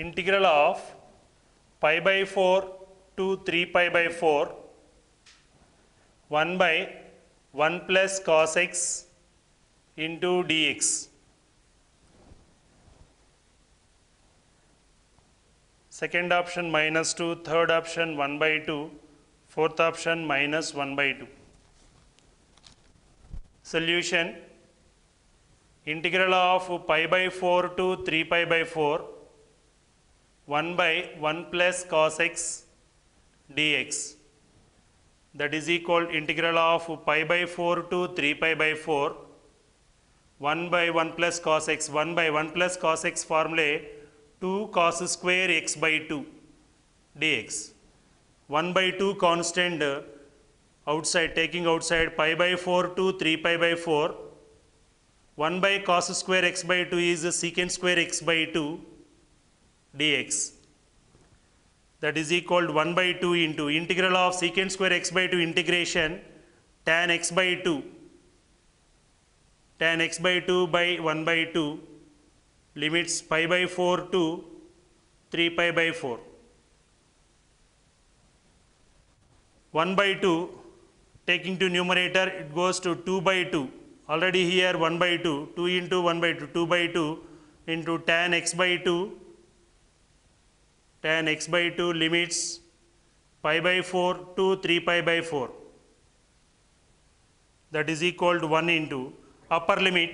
integral of pi by 4 to 3 pi by 4 1 by 1 plus cos x into dx. Second option minus 2, third option 1 by 2, fourth option minus 1 by 2. Solution: integral of pi by 4 to 3 pi by 4 1 by 1 plus cos x dx, that is equal integral of pi by 4 to 3 pi by 4 1 by 1 plus cos x. 1 by 1 plus cos x formula 2 cos square x by 2 dx. 1 by 2 constant outside, taking outside, pi by 4 to 3 pi by 4 1 by cos square x by 2 is secant square x by 2 dx, that is equal to 1 by 2 into integral of secant square x by 2 integration tan x by 2, tan x by 2 by 1 by 2, limits pi by 4 to 3 pi by 4. 1 by 2 taking to numerator, it goes to 2 by 2. Already here 1 by 2, 2 into 1 by 2, 2 by 2 into tan x by 2, tan x by 2 limits pi by 4 to 3 pi by 4, that is equal to 1 into upper limit,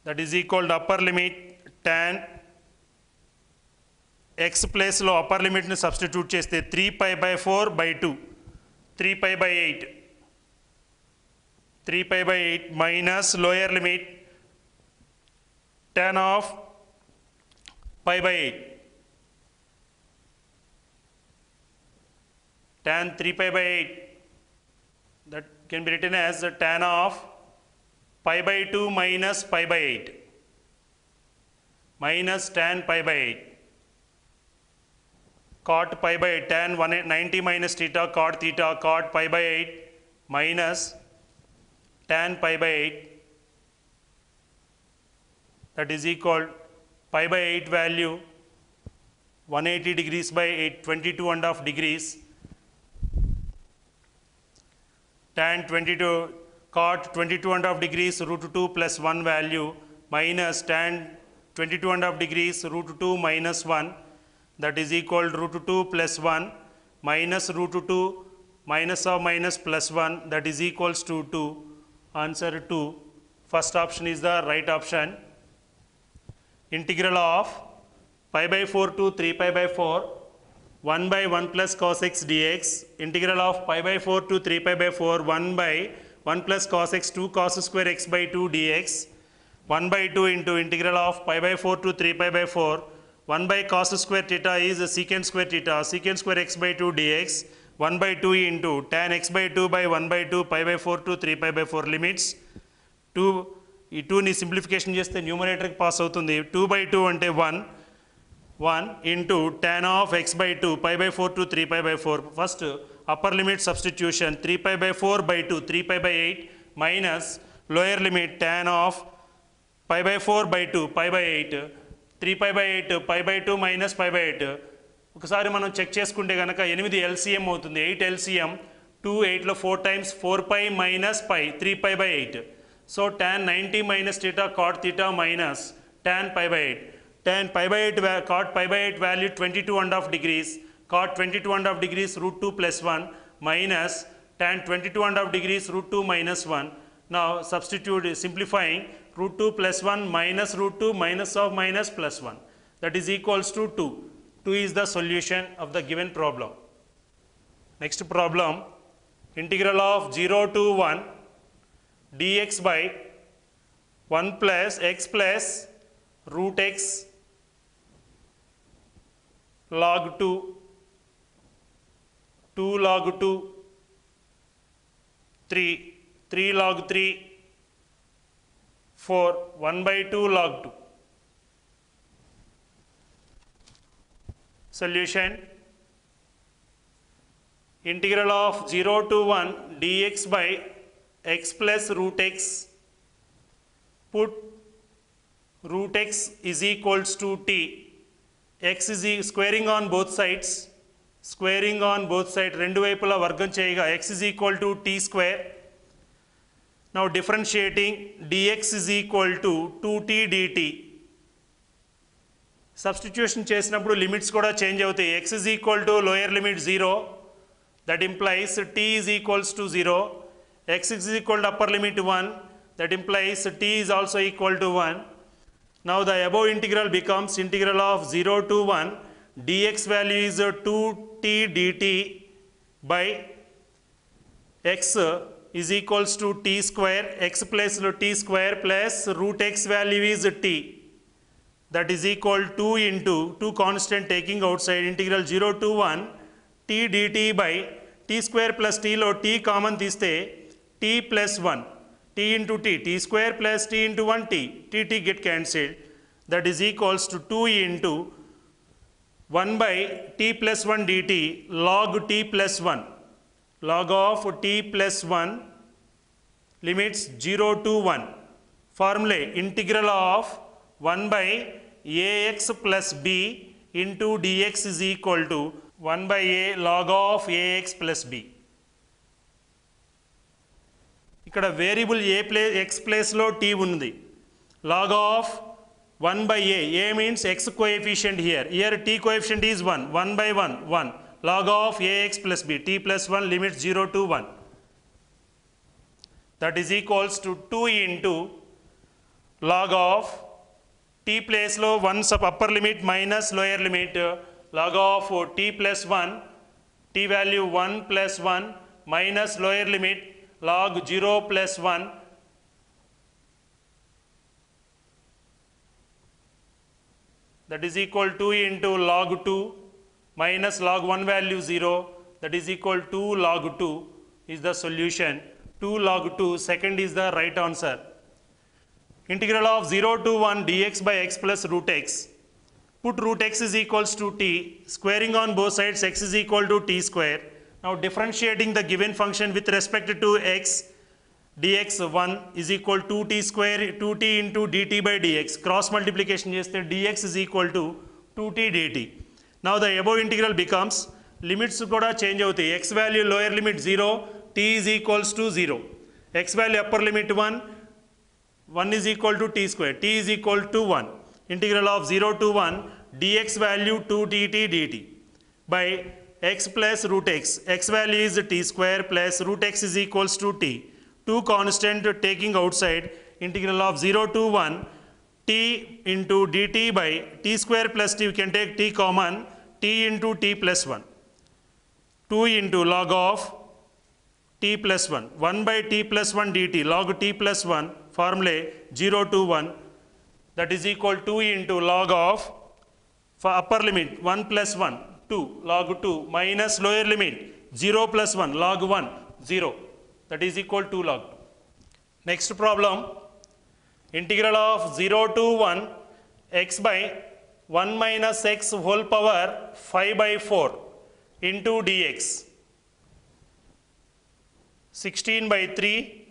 that is equal to upper limit tan x place lo upper limit ni substitute cheste 3 pi by 4 by 2, 3 pi by 8, 3 pi by 8 minus lower limit tan of pi by 8, tan 3 pi by 8, that can be written as tan of pi by 2 minus pi by 8 minus tan pi by 8, cot pi by 8, tan 190 minus theta cot theta cot pi by 8 minus tan pi by 8, that is equal pi by 8 value 180 degrees by 8, 22.5 degrees, tan 22 cot 22.5 degrees root 2 plus 1 value minus tan 22.5 degrees root 2 minus 1, that is equal to root 2 plus 1 minus root 2 minus of minus plus 1, that is equals to 2. Answer 2. First option is the right option. Integral of pi by 4 to 3 pi by 4 1 by 1 plus cos x dx, integral of pi by 4 to 3 pi by 4 1 by 1 plus cos x 2 cos square x by 2 dx, 1 by 2 into integral of pi by 4 to 3 pi by 4 1 by cos square theta is secant square theta, secant square x by 2 dx, 1 by 2 into tan x by 2 by 1 by 2 pi by 4 to 3 pi by 4 limits 2. ఈ 2ని simplification చేస్తే న్యూమరేటర్కి pass అవుతుంది. 2 by 2 అంటే 1 into tan of x by 2 pi by 4 to 3 pi by 4. First upper limit substitution 3 pi by 4 by 2 3 pi by 8 minus lower limit tan of pi by 4 by 2 pi by 8, 3 pi by 8 pi by 2 minus pi by 8. ఒకసారి మనం check చేసుకుంటే కనుక 8 LCM అవుతుంది, 8 LCM 2 8లో 4 times 4 pi minus pi 3 pi by 8. So tan 90 minus theta cot theta minus tan pi by 8. Tan pi by 8 cot pi by 8 value 22.5 degrees, cot 22.5 degrees root 2 plus 1 minus tan 22.5 degrees root 2 minus 1. Now substitute simplifying root 2 plus 1 minus root 2 minus of minus plus 1, that is equals to 2. 2 is the solution of the given problem. Next problem, integral of 0 to 1 dx by 1 plus x plus root x log 2, 2 log 2, 3 log 3, 4, 1 by 2 log 2. Solution: integral of 0 to 1 dx by x plus root x, put root x is equals to t. X is squaring on both sides. Squaring on both sides. రెండు వైపులా వర్గం చేయగా x is equal to t square. Now differentiating dx is equal to 2t dt. Substitution చేసినప్పుడు limits కూడా change అవుతాయి. x is equal to lower limit 0. That implies t is equals to 0. X is equal to upper limit 1. That implies t is also equal to 1. Now the above integral becomes integral of 0 to 1. Dx value is 2t dt by x is equals to t square. X plus t square plus root x value is t. That is equal to 2 into 2 constant taking outside integral 0 to 1 t dt by t square plus t lo t common తీస్తే t plus 1 t into t square plus t into 1 t get cancelled. That is equals to 2 into 1 by t plus 1 dt log t plus 1. Log of t plus 1 limits 0 to 1. Formula integral of 1 by ax plus b into dx is equal to 1 by a log of ax plus b. ఇక్కడ variable x ప్లేస్లో t ఉంది. Log of 1 by a means x coefficient here. Here t coefficient is 1. 1 by 1, 1. Log of ax plus b, t plus 1 limits 0 to 1. That is equals to 2 into log of t place lo 1 sub upper limit minus lower limit log of t plus 1, t value 1 plus 1 minus lower limit log 0 plus 1. That is equal to 2 into log 2 minus log 1 value 0. That is equal to 2 log 2 is the solution. 2 log 2 second is the right answer. Integral of 0 to 1 dx by x plus root x. Put root x is equals to t. Squaring on both sides x is equal to t square. Now differentiating the given function with respect to x, dx 1 is equal to 2t square 2t into dt by dx. Cross multiplication cheste dx is equal to 2t dt. Now the above integral becomes limits kuda change avutayi. X value lower limit 0, t is equals to 0. X value upper limit 1, 1 is equal to t square, t is equal to 1. Integral of 0 to 1 dx value 2dt dt by x plus root x. X value is t square plus root x is equals to t. 2 constant taking outside integral of 0 to 1 t into dt by t square plus t, we can take t common, t into t plus 1. 2 into log of t plus 1. 1 by t plus 1 dt log t plus 1 formula 0 to 1. That is equal to 2 into log of for upper limit 1 plus 1 2 log 2 minus lower limit 0 plus 1 log 1 0. That is equal to log 2. Next problem, integral of 0 to 1 x by 1 minus x whole power 5 by 4 into dx. 16 by 3,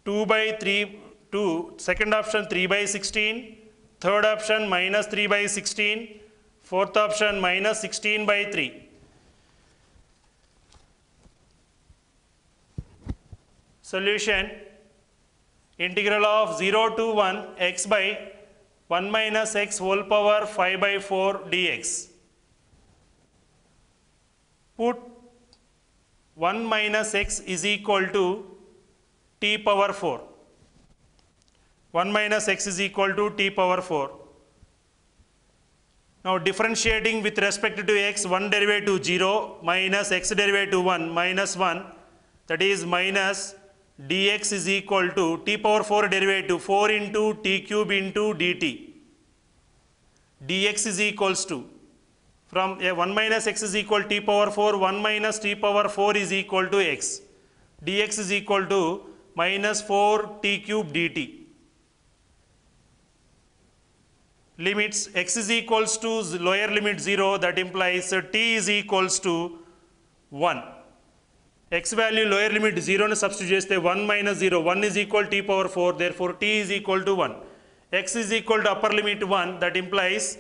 2 by 3, 2, second option 3 by 16, third option minus 3 by 16, fourth option minus 16 by 3. Solution, integral of 0 to 1 x by 1 minus x whole power 5 by 4 dx. Put 1 minus x is equal to t power 4. 1 minus x is equal to t power 4. Now differentiating with respect to x, 1 derivative 0 minus x derivative 1 minus 1, that is minus dx is equal to t power 4 derivative 4 into t cube into dt. dx is equals to, from 1 minus x is equal to t power 4, 1 minus t power 4 is equal to x. dx is equal to minus 4 t cube dt. Limits x is equals to lower limit 0, that implies t is equals to 1. X value lower limit 0 nu substitute cheste 1 minus 0, 1 is equal to t power 4, therefore t is equal to 1. x is equal to upper limit 1, that implies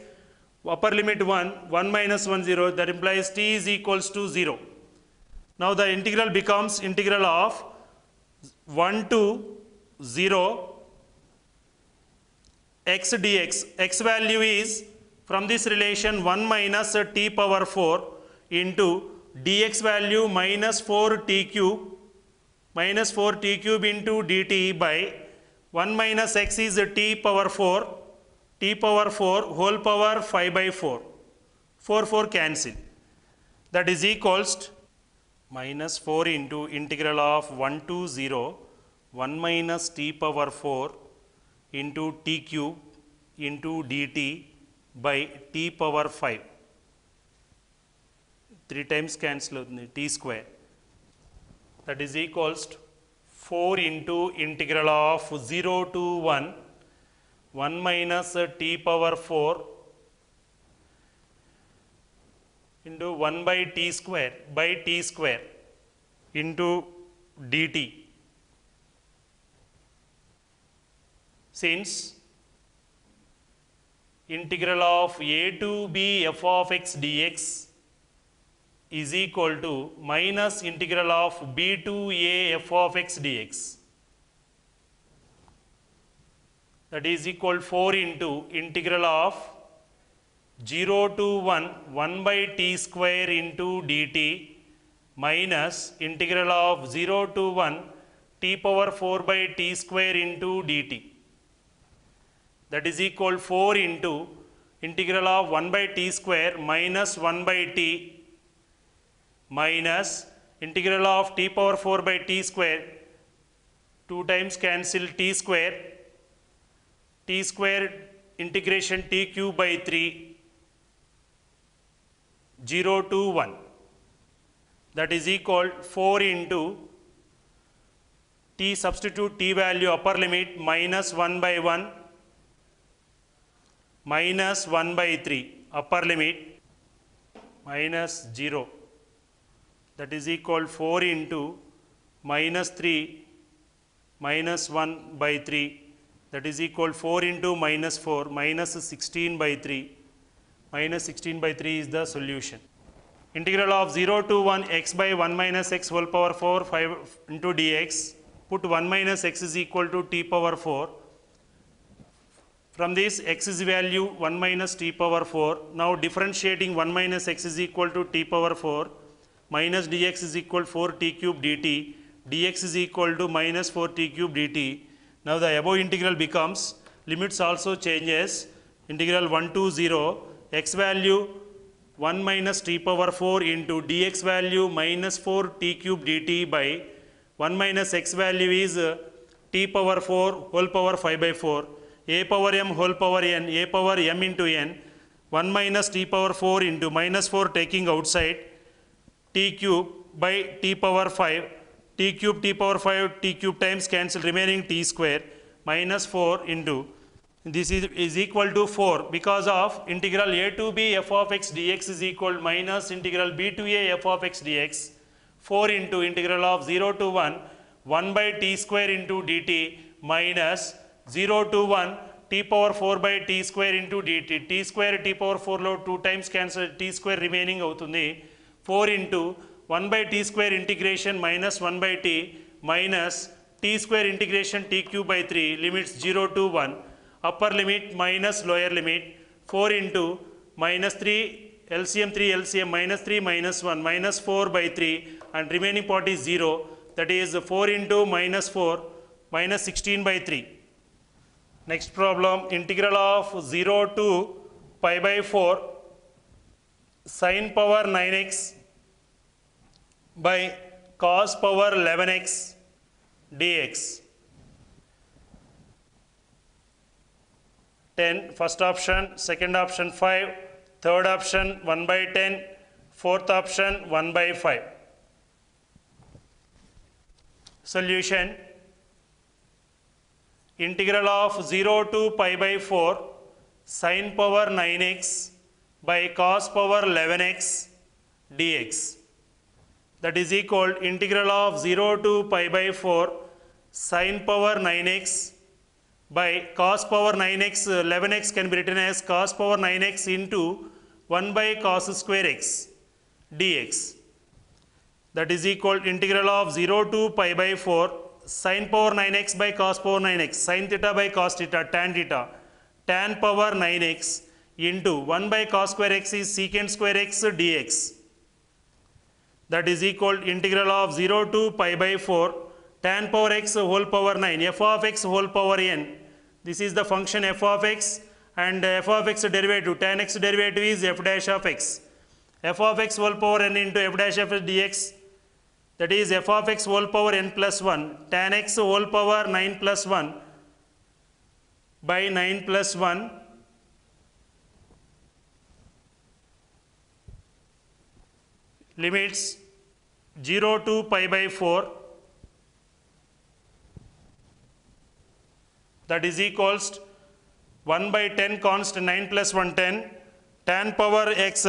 upper limit 1, 1 minus 1, 0, that implies t is equals to 0. Now the integral becomes integral of 1 to 0 x dx. X value is from this relation 1 minus t power 4 into dx value minus 4t cube into dt by 1 minus x is t power 4 whole power 5 by 4. 4 cancel. That is equals to minus 4 into integral of 1 to 0 1 minus t power 4 into t cube into dt by t power 5. 3 times cancel t square. That is equals to 4 into integral of 0 to 1 1 minus t power 4 into 1 by t square into dt. Since integral of a to b f of x dx is equal to minus integral of b to a f of x dx, that is equal 4 into integral of 0 to 1 by t square into dt minus integral of 0 to 1 t power 4 by t square into dt. That is equal 4 into integral of 1 by t square minus 1 by t minus integral of t power 4 by t square, 2 times cancel t square integration t cube by 3, 0 to 1. That is equal 4 into t, substitute t value upper limit minus 1 by 1 minus 1 by 3 upper limit minus 0. That is equal 4 into minus 3 minus 1 by 3, that is equal 4 into minus 4 minus 16 by 3. Minus 16 by 3 is the solution. Integral of 0 to 1 x by 1 minus x whole power 4 5 into dx. Put 1 minus x is equal to t power 4. From this x is value 1 minus t power 4. Now differentiating 1 minus x is equal to t power 4 minus dx is equal 4t cube dt. Dx is equal to minus 4t cube dt. Now the above integral becomes, limits also changes, integral 1 to 0 x value 1 minus t power 4 into dx value minus 4t cube dt by 1 minus x value is t power 4 whole power 5 by 4, a power m whole power n, a power m into n, 1 minus t power 4 into minus 4 taking outside, t cube by t power 5, t power 5, t cube times cancel, remaining t square minus 4 into, this is equal to 4 because of integral a to b f of x dx is equal minus integral b to a f of x dx, 4 into integral of 0 to 1 by t square into dt minus 0 to 1 t power 4 by t square into dt, t square t power 4 lo 2 times cancel, t square remaining avutundi, 4 into 1 by t square integration minus 1 by t minus t square integration t cube by 3, limits 0 to 1, upper limit minus lower limit, 4 into minus 3 LCM minus 3 minus 1 minus 4 by 3 and remaining part is 0, that is 4 into minus 4 minus 16 by 3. Next problem, integral of 0 to pi by 4 sin power 9x by cos power 11x dx. 10, first option, second option 5, third option 1 by 10, fourth option 1 by 5. Solution, integral of 0 to pi by 4 sin power 9x by cos power 11x dx. That is equal integral of 0 to pi by 4 sin power 9x by cos power 9x, 11x can be written as cos power 9x into 1 by cos square x dx. That is equal to integral of 0 to pi by 4 sin power 9x by cos power 9x, sin theta by cos theta, tan power 9x into 1 by cos square x is secant square x dx. That is equal to integral of 0 to pi by 4 tan power x whole power 9, f of x whole power n. This is the function f of x, and f of x derivative, tan x derivative is f dash of x. F of x whole power n into f dash of x dx, that is f of x whole power n plus 1, tan x whole power 9 plus 1 by 9 plus 1 limits 0 to pi by 4, that is equals to 1 by 10 constant 9 plus 1 10, tan power x,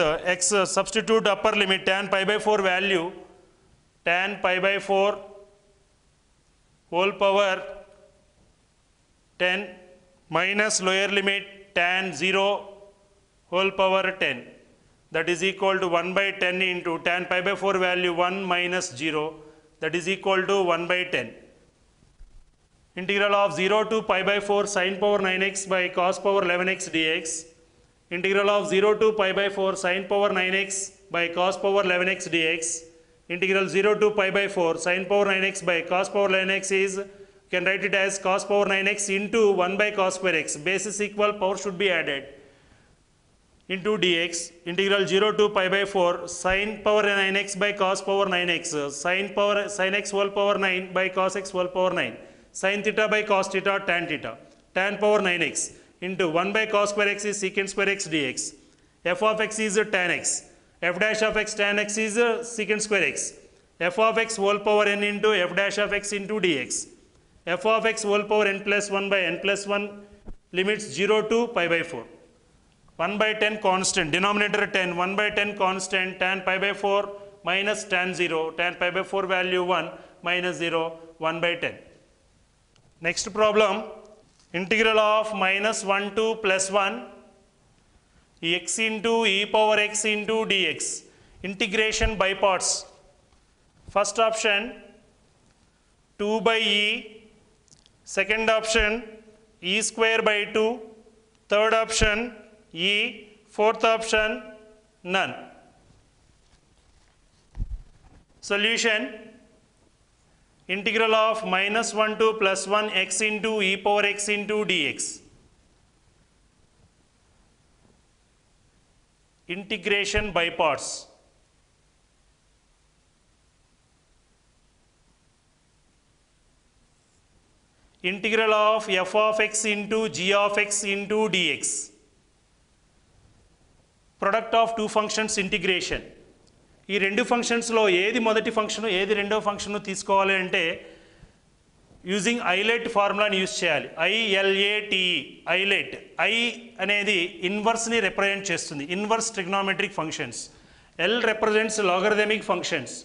substitute upper limit tan pi by 4 value, tan pi by 4 whole power 10 minus lower limit tan 0 whole power 10. That is equal to 1 by 10 into tan pi by 4 value 1 minus 0, that is equal to 1 by 10. Integral of 0 to pi by 4 sin power 9x by cos power 11x dx. Integral of 0 to pi by 4 sin power 9x by cos power 11x dx. Integral 0 to pi by 4 sin power 9x by cos power 11x is, you can write it as cos power 9x into 1 by cos square x. Basis equal, power should be added, into dx. Integral 0 to pi by 4 sin power 9x by cos power 9x, sin x whole power 9 by cos x whole power 9, sin theta by cos theta, tan power 9x into 1 by cos square x is secant square x dx. F of x is tan x, f dash of x tan x is secant square x, f of x whole power n into f dash of x into dx. F of x whole power n plus 1 by n plus 1 limits 0 to pi by 4. 1 by 10 constant, denominator 10, 1 by 10 constant, tan pi by 4 minus tan 0, tan pi by 4 value 1 minus 0, 1 by 10. Next problem, integral of minus 1 to plus 1 x into e power x into dx. Integration by parts. First option 2 by e, second option e square by 2, third option e, fourth option none. Solution, integral of minus 1 to plus 1 x into e power x into dx. Integration by parts. Integral of f of x into g of x into dx. Product of two functions integration. ఈ రెండు ఫంక్షన్స్లో ఏది మొదటి function ఏది రెండవ function తీసుకోవాలి అంటే using ILATE ఫార్ములాని యూజ్ చేయాలి. ILATE, ILATE. ఐ అనేది ఇన్వర్స్ని రిప్రజెంట్ చేస్తుంది, inverse trigonometric functions. L represents logarithmic functions,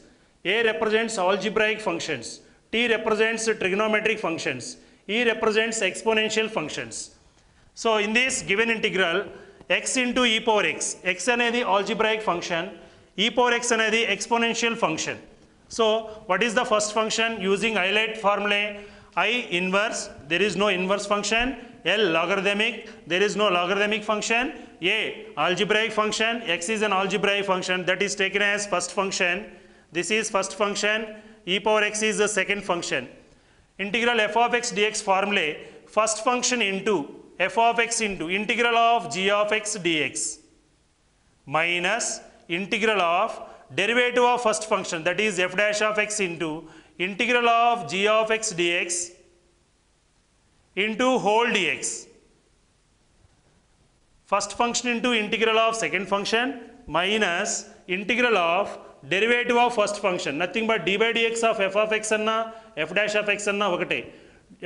A represents algebraic functions, T represents trigonometric functions, E represents exponential functions. So in this given integral x into e power x, x అనేది algebraic function, e power x అనేది exponential function. So what is the first function using Euler formulae? I inverse, there is no inverse function. L logarithmic, there is no logarithmic function. A algebraic function, x is an algebraic function, that is taken as first function. This is first function, e power x is the second function. Integral f of x dx formulae, first function into f of x into integral of g of x dx minus integral of derivative of first function, that is f dash of x into integral of g of x dx into whole dx. First function into integral of second function minus integral of derivative of first function, nothing but d by dx of f of x anna f dash of x anna okate,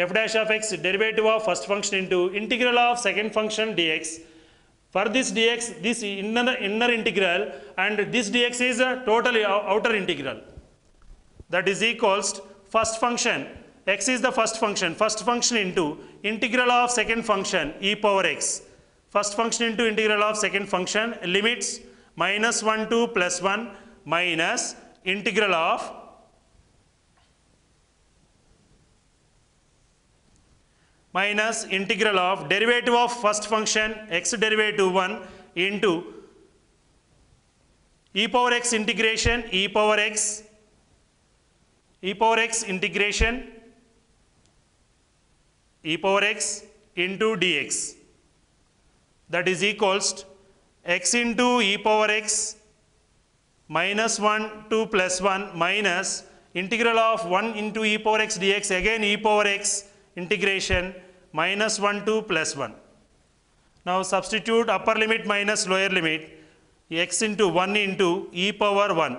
f dash of x derivative of first function into integral of second function dx. For this dx, this inner integral, and this dx is a totally outer integral. That is equals to first function x is the first function into integral of second function e power x. First function into integral of second function, limits -1 to +1 minus integral of derivative of first function x derivative 1 into e power x integration e power x integration e power x into dx, that is equals to x into e power x -1 to +1 minus integral of 1 into e power x dx, again e power x integration -1 to +1. Now substitute upper limit minus lower limit, x into 1 into e power 1,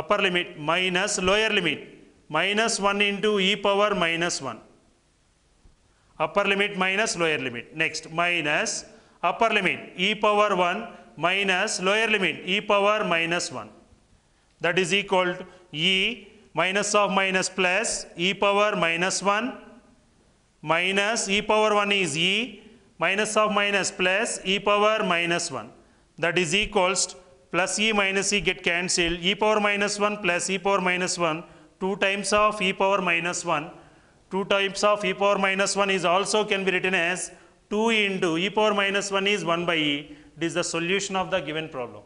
upper limit minus lower limit -1 into e power -1, upper limit minus lower limit. Next minus upper limit e power 1 minus lower limit e power -1, that is equal to e minus of minus plus e power -1 minus e power 1 is e minus of minus plus e power -1, that is equals to plus e minus e get cancelled, e power -1 plus e power -1, 2 times of e power -1, 2 times of e power -1 is also can be written as 2 into e power -1 is 1 by e. It is the solution of the given problem.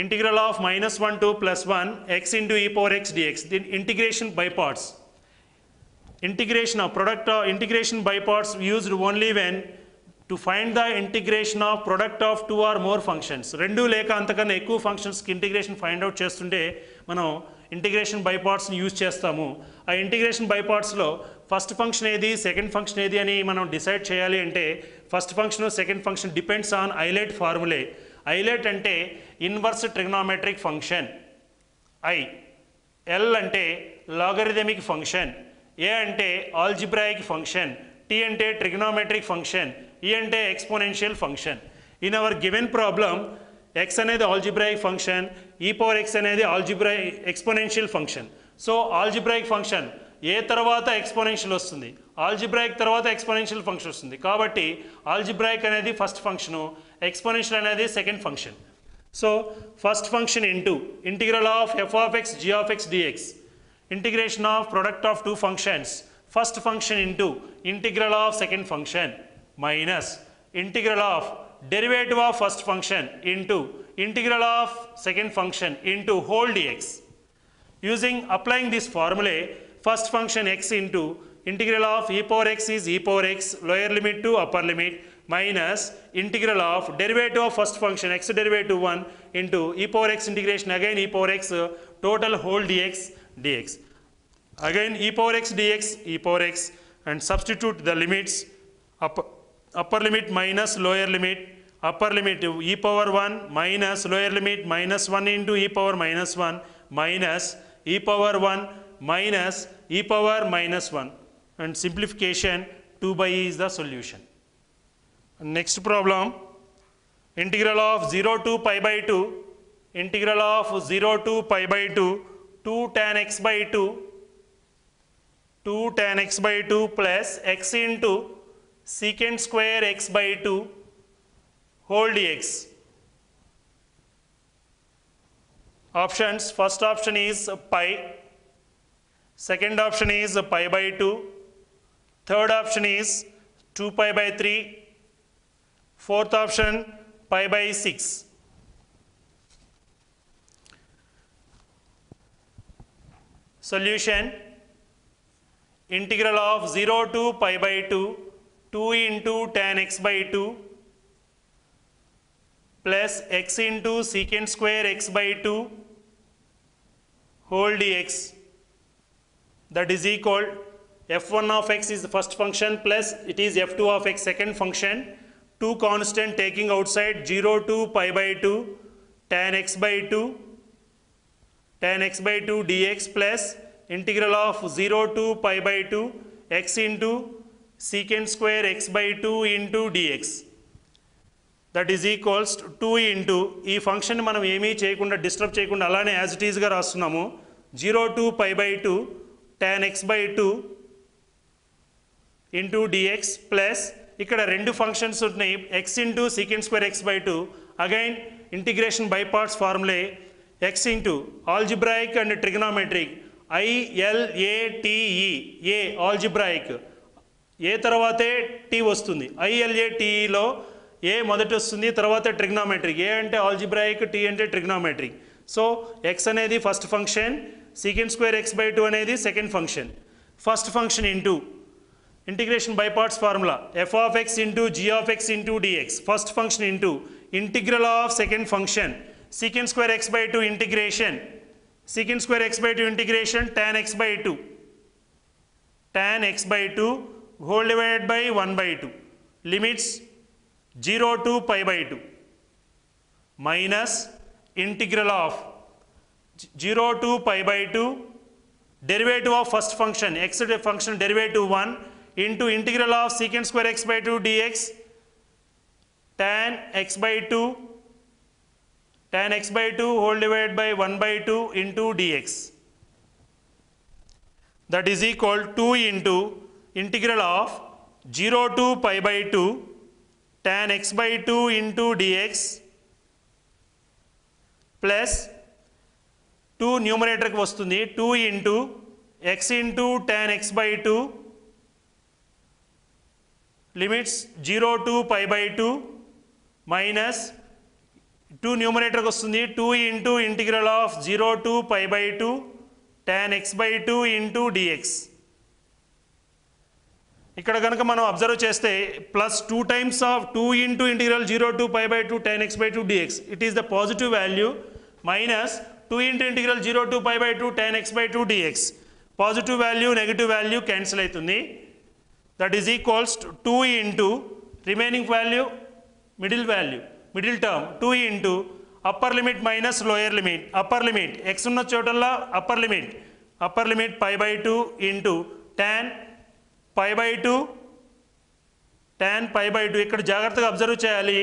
Integral of -1 to +1 x into e power x dx. Then integration by parts. Integration by parts used only when to find the integration of product of 2 or more functions. రెండు లేక అంతకన్నా ఎక్కువ ఫంక్షన్స్కి integration find out చేస్తుంటే మనం integration by పార్ట్స్ని use చేస్తాము. ఆ integration by పార్ట్స్లో ఫస్ట్ ఫంక్షన్ ఏది సెకండ్ ఫంక్షన్ ఏది అని మనం డిసైడ్ చేయాలి అంటే first function second function depends on ILATE ఫార్ములే. ఐలైట్ అంటే ఇన్వర్స్ ట్రిగ్నోమెట్రిక్ ఫంక్షన్, ఎల్ అంటే లాగరిథమిక్ ఫంక్షన్, ఏ అంటే ఆల్జిబ్రాయిక్ ఫంక్షన్, టీ అంటే ట్రిగ్నోమెట్రిక్ ఫంక్షన్, ఈ అంటే exponential function. In our given problem x అనేది algebraic function, E power x అనేది exponential function. So algebraic function A తర్వాత exponential వస్తుంది, algebraic తర్వాత exponential function వస్తుంది. కాబట్టి ఆల్జిబ్రాయిక్ అనేది ఫస్ట్ ఫంక్షను, ఎక్స్పోనెన్షియల్ అనేది second function. So first function into integral of f of x g of x dx, integration of product of 2 functions, first function into integral of second function minus integral of derivative of first function into integral of second function into whole dx. Applying this formula, first function x into integral of e power x is e power x lower limit to upper limit minus integral of derivative of first function x derivative 1 into e power x integration again e power x total whole dx. Again e power x dx e power x, and substitute the limits, upper limit minus lower limit, upper limit e power 1 minus lower limit -1 into e power -1 minus e power 1 minus e power -1, and simplification 2 by e is the solution. Next problem, integral of 0 to pi by 2, integral of 0 to pi by 2, 2 tan x by 2, 2 tan x by 2 plus x into secant square x by 2 whole dx. Options, first option is pi, second option is pi by 2, third option is 2 pi by 3, fourth option pi by 6. Solution, integral of 0 to pi by 2, 2 into tan x by 2 plus x into secant square x by 2 whole dx, that is equal f1 of x is the first function plus it is f2 of x second function, 2 constant taking outside, 0 to pi by 2 tan x by 2 dx plus integral of 0 to pi by 2 x into secant square x by 2 into dx, that is equals to 2 into ఈ function మనం ఏమీ చేయకుండా disturb చేయకుండా అలానే as it ఈజ్గా రాస్తున్నాము. 0 to pi by 2 tan x by 2 into dx plus ఇక్కడ రెండు functions ఉన్నాయి x into secant square x by 2 again integration by parts formulae x into algebraic and trigonometric ILATE A algebraic ఏ తర్వాతే tea వస్తుంది ILATEలో ఏ మొదటి వస్తుంది తర్వాత trigonometric ఏ అంటే algebraic tea అంటే ట్రిగ్నోమెట్రిక్ సో x అనేది first function secant square x by 2 అనేది second function first function into integration by parts formula f of x into g of x into dx first function into integral of second function secant square x by 2 integration secant square x by 2 integration tan x by 2 whole divided by 1 by 2 limits 0 to pi by 2 minus integral of 0 to pi by 2 derivative of first function x function derivative 1 into integral of secant square x by 2 dx tan x by 2 whole divided by 1 by 2 into dx that is equal to 2 into integral of 0 to pi by 2 tan x by 2 into dx plus 2 numerator కి వస్తుంది 2 into x into tan x by 2 limits 0 to pi by 2 minus 2 numerator కి వస్తుంది 2 into integral of 0 to pi by 2 tan x by 2 into dx ఇక్కడ కనుక మనం observe చేస్తే plus 2 times of 2 into integral 0 to pi by 2 tan x by 2 dx it is the positive value minus 2 into integral 0 to pi by 2 tan x by 2 dx positive value negative value cancel అవుతుంది that is equals 2 into remaining value middle term 2 into upper limit minus lower limit upper limit x ఉన్న చోటల్లా upper limit pi by 2 into tan pi by 2 ఇక్కడ జాగ్రత్తగా observe చేయాలి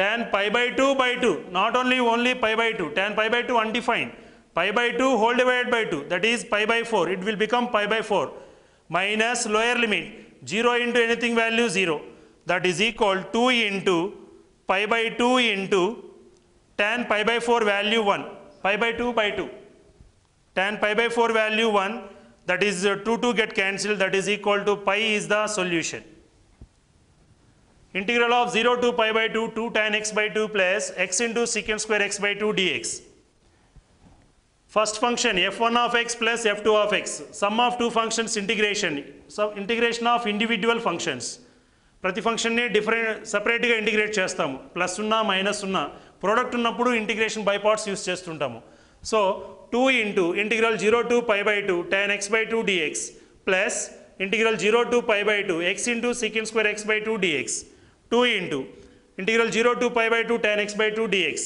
tan pi by 2 by 2 not only pi by 2 tan pi by 2 undefined pi by 2 whole divided by 2 that is pi by 4 it will become pi by 4 minus lower limit 0 into anything value 0 that is equal 2 into pi by 2 into tan pi by 4 value 1 pi by 2 by 2 tan pi by 4 value 1 that is 2 get cancelled that is equal to pi is the solution. Integral of 0 to pi by 2 2 tan x by 2 plus x into secant square x by 2 dx. First function f1 of x plus f2 of x sum of two functions integration so integration of individual functions ప్రతి ఫంక్షన్ని సపరేట్గా integrate చేస్తాము plus ఉన్నా minus ఉన్నా product ఉన్నప్పుడు integration by parts use చేస్తుంటాము so 2 into integral 0 to pi by 2 tan x by 2 dx plus integral 0 to pi by 2 x into secant square x by 2 dx 2 into integral 0 to pi by 2 tan x by 2 dx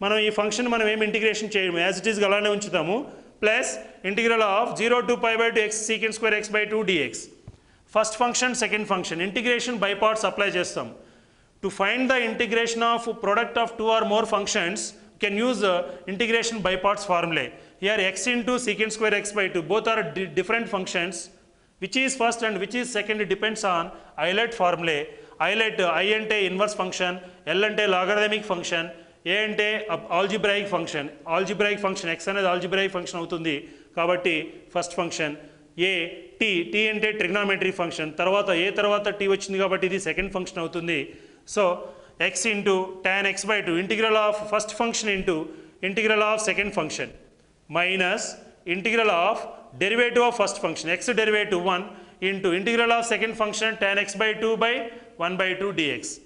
మనం ఈ function మనం ఏం integration చేయము as it is అలానే ఉంచుతాము plus integral of 0 to pi by 2 x secant square x by 2 dx first function second function integration by parts apply చేస్తాం to find the integration of product of 2 or more functions can use integration by parts formula. Here x into secant square x by 2 both are different functions. Which is first and which is second depends on ILAT formula. ILAT I ante inverse function, L ante logarithmic function, A ante algebraic function. Algebraic function x అనేది algebraic function అవుతుంది కాబట్టి first function A t అంటే trigonometry function తర్వాత A తర్వాత t వచ్చింది కాబట్టి ఇది second function అవుతుంది so x into tan x by 2 integral of first function into integral of second function minus integral of derivative of first function x derivative 1 into integral of second function tan x by 2 by 1 by 2 dx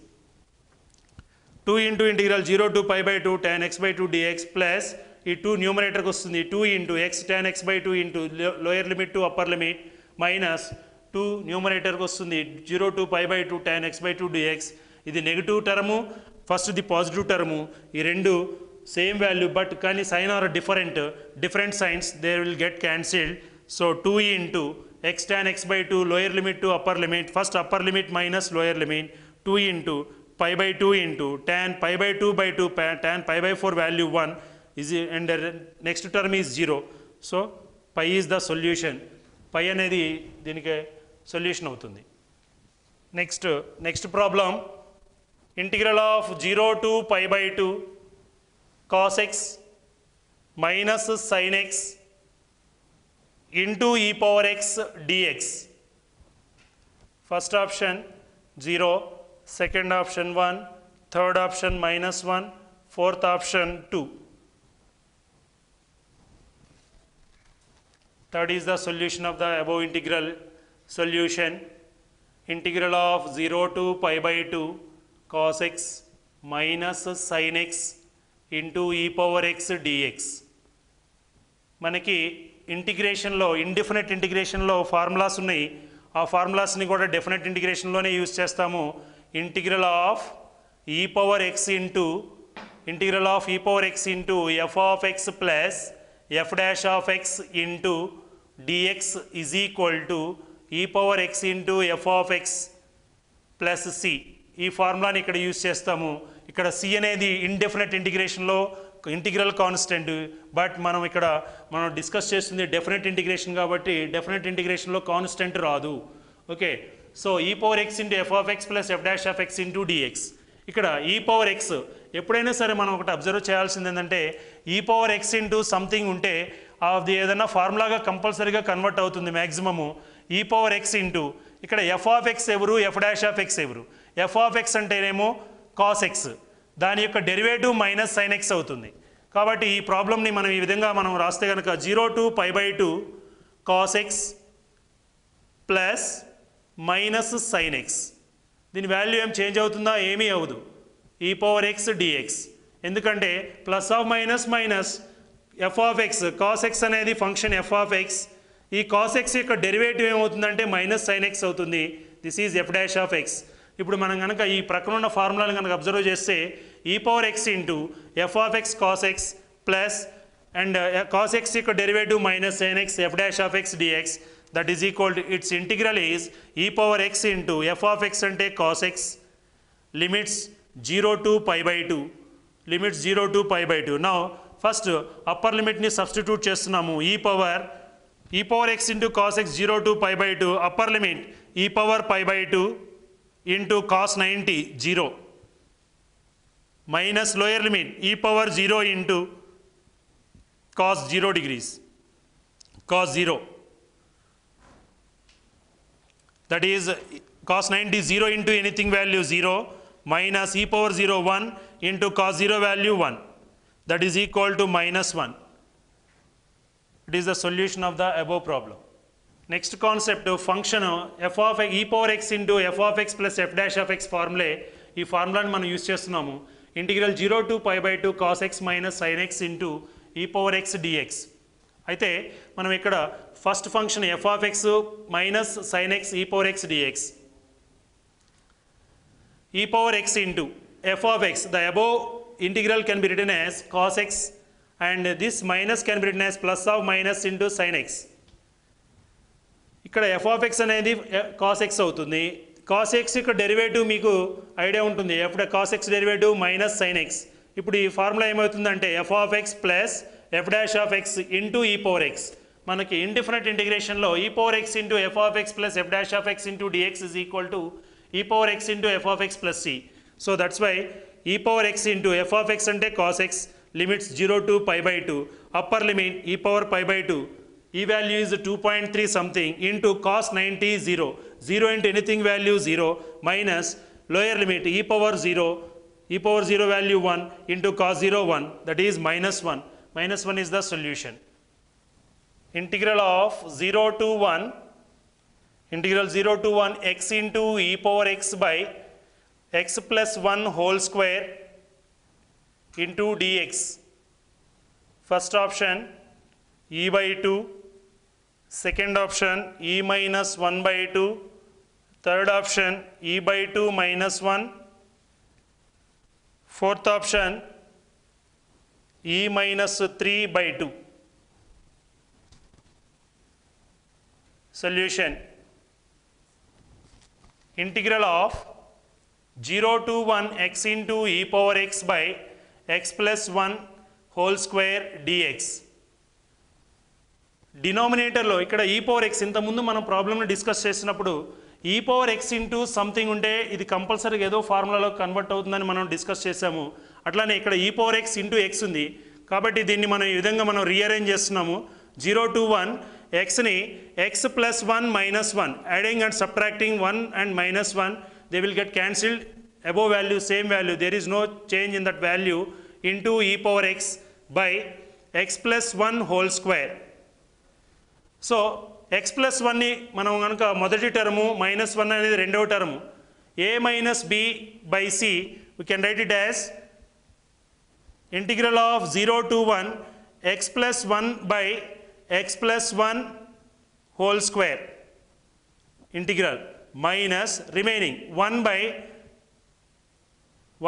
2 into integral 0 to pi by 2 tan x by 2 dx plus ఈ 2 న్యూమరేటర్కి వస్తుంది 2 into x tan x by 2 into lower limit to upper limit minus 2 న్యూమరేటర్కి వస్తుంది 0 to pi by 2 tan x by 2 dx ఇది negative term first the positive term ఈ రెండు same value but కానీ sign are different signs they will get cancelled so 2 into x tan x by 2 lower limit to upper limit first upper limit minus lower limit 2 into pi by 2 into tan pi by 2 by 2 tan pi by 4 value 1 is and next term is 0 so pi is the solution. Pi అనేది దీనికి solution అవుతుంది. Next problem, integral of 0 to pi by 2 cos x minus sin x into e power x dx. First option 0, second option 1, third option -1, fourth option 2. That is the solution of the above integral. Solution, integral of 0 to pi by 2 cos x minus sin x into e power x dx. మనకి ఇంటిగ్రేషన్లో indefinite ఇంటిగ్రేషన్లో formulas ఉన్నాయి. ఆ ఫార్ములాస్ని కూడా definite ఇంటిగ్రేషన్లోనే use చేస్తాము. Integral of e power x into f of x plus f dash of x into dx is equal to e power x into f of x plus c. ఈ ఫార్ములాని ఇక్కడ use చేస్తాము. ఇక్కడ c అనేది indefinite ఇంటిగ్రేషన్లో integral constant, but మనం discuss చేస్తుంది definite integration కాబట్టి definite ఇంటిగ్రేషన్లో constant రాదు. Okay, so e power x into f of x plus f dash of x into dx. ఇక్కడ e power x ఎప్పుడైనా సరే మనం ఒకటి అబ్జర్వ్ చేయాల్సింది ఏంటంటే e power x into something ఉంటే అది ఏదైనా ఫార్ములాగా కంపల్సరీగా కన్వర్ట్ అవుతుంది maximum. e power x into ఇక్కడ f of x ఎవరు, f dash of x ఎవరు. f of x అంటేనేమో cos x, దాని యొక్క డెరివేటివ్ మైనస్ sin x అవుతుంది. కాబట్టి ఈ ప్రాబ్లమ్ని మనం ఈ విధంగా మనం రాస్తే కనుక 0 to pi by 2 cos x plus minus sin x. దీని వాల్యూ ఏం చేంజ్ అవుతుందా? ఏమీ అవ్వదు. e power x dx, ఎందుకంటే plus of minus minus f of x, cos x అనేది ఫంక్షన్ f of x. ఈ cos x యొక్క డెరివేటివ్ ఏమవుతుందంటే మైనస్ sin x అవుతుంది. This is f dash of x. ఇప్పుడు మనం కనుక ఈ ప్రక్కన ఉన్న ఫార్ములాని కనుక అబ్జర్వ్ చేస్తే e power x into f of x cos x plus and cos x యొక్క derivative minus sin x f dash of x dx, that is equal to its integral is e power x into f of x అంటే cos x, limits 0 to pi by 2, limits 0 to pi by 2. Now first upper limit ని substitute చేస్తున్నాము. e power x into cos x 0 to pi by 2, upper limit e power pi by 2 into cos 90 0 minus lower limit e power 0 into cos 0 degrees, cos 0. That is cos 90 0 into anything value 0 minus e power 0 1 into cos 0 value 1, that is equal to minus 1. It is the solution of the above problem. Next concept, function f of e power x into f of x plus f dash of x formula. ఈ ఫార్ములాని మనం use చేస్తున్నాము. Integral 0 to pi by 2 cos x minus sin x into e power x dx. అయితే మనం ఇక్కడ first function f of x minus sin x e power x dx, e power x into f of x, the above integral can be written as cos x and this minus can be written as plus of minus into sin x. ఇక్కడ f of x అనేది cos x అవుతుంది. cos x యొక్క derivative మీకు idea ఉంటుంది, cos x derivative minus sin x. ఇప్పుడు ఈ formula ఏమవుతుందంటే f of x plus f dash of x into e power x. మనకి indefinite ఇంటిగ్రేషన్లో e power x into f of x plus f dash of x into dx is equal to e power x into f of x plus c. So that's why e power x into f of x అంటే cos x, limits 0 to pi by 2, upper limit e power pi by 2, e value is 2.3 something into cos 90 0, 0 into anything value 0 minus lower limit e power 0 value 1 into cos 0 1, that is minus 1. Minus 1 is the solution. Integral of 0 to 1 x into e power x by x plus 1 whole square into dx. First option e by 2, second option e minus 1 by 2, third option e by 2 minus 1, fourth option e minus 3 by 2. Solution, integral of 0 to 1 x into e power x by x plus 1 whole square dx. డినామినేటర్లో ఇక్కడ ఈ power X ఇంతకుముందు మనం ప్రాబ్లమ్ని discuss చేసినప్పుడు ఈ power X into something ఉంటే ఇది కంపల్సరీగా ఏదో ఫార్ములాలో కన్వర్ట్ అవుతుందని మనం డిస్కస్ చేసాము. అట్లానే ఇక్కడ ఈ పవర్ ఎక్స్ ఇంటూ ఎక్స్ ఉంది కాబట్టి దీన్ని మనం ఈ విధంగా మనం రీఅరేంజ్ చేస్తున్నాము. 0 to 1 ఎక్స్ని x plus 1 minus 1 adding and subtracting 1 and minus 1 they will get cancelled. Above value same value, there is no change in that value, into e power x by x plus 1 whole square. So x plus 1ని మనం కనుక మొదటి term minus 1 అనేది రెండవ term a minus b by c we can write it as integral of 0 to 1 x plus 1 by x plus 1 whole square integral minus remaining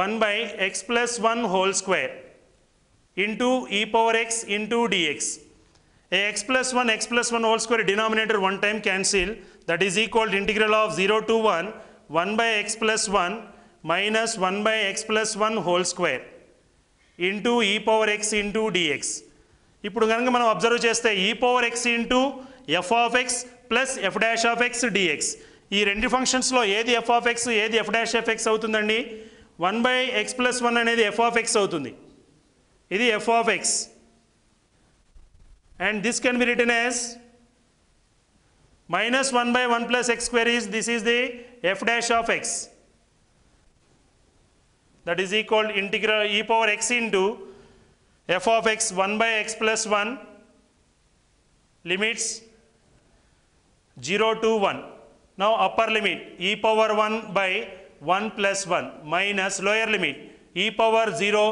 1 by x plus 1 whole square into e power x into dx. X plus 1 whole square denominator one time cancel, that is equal to integral of 0 to 1 by x plus 1 minus 1 by x plus 1 whole square into e power x into dx. ఇప్పుడు కనుక మనం observe చేస్తే e power x into f of x plus f dash of x dx. ఈ రెండు ఫంక్షన్స్లో ఏది f of x ఏది f dash of x అవుతుందండి? 1 by x plus 1 అనేది f of x అవుతుంది. ఇది f of x. And this can be written as minus 1 by 1 plus x square is, this is the f dash of x. That is equal to integral e power x into f of x 1 by x plus 1 limits 0 to 1. Now upper limit e power 1 by 1 plus 1 minus lower limit e power 0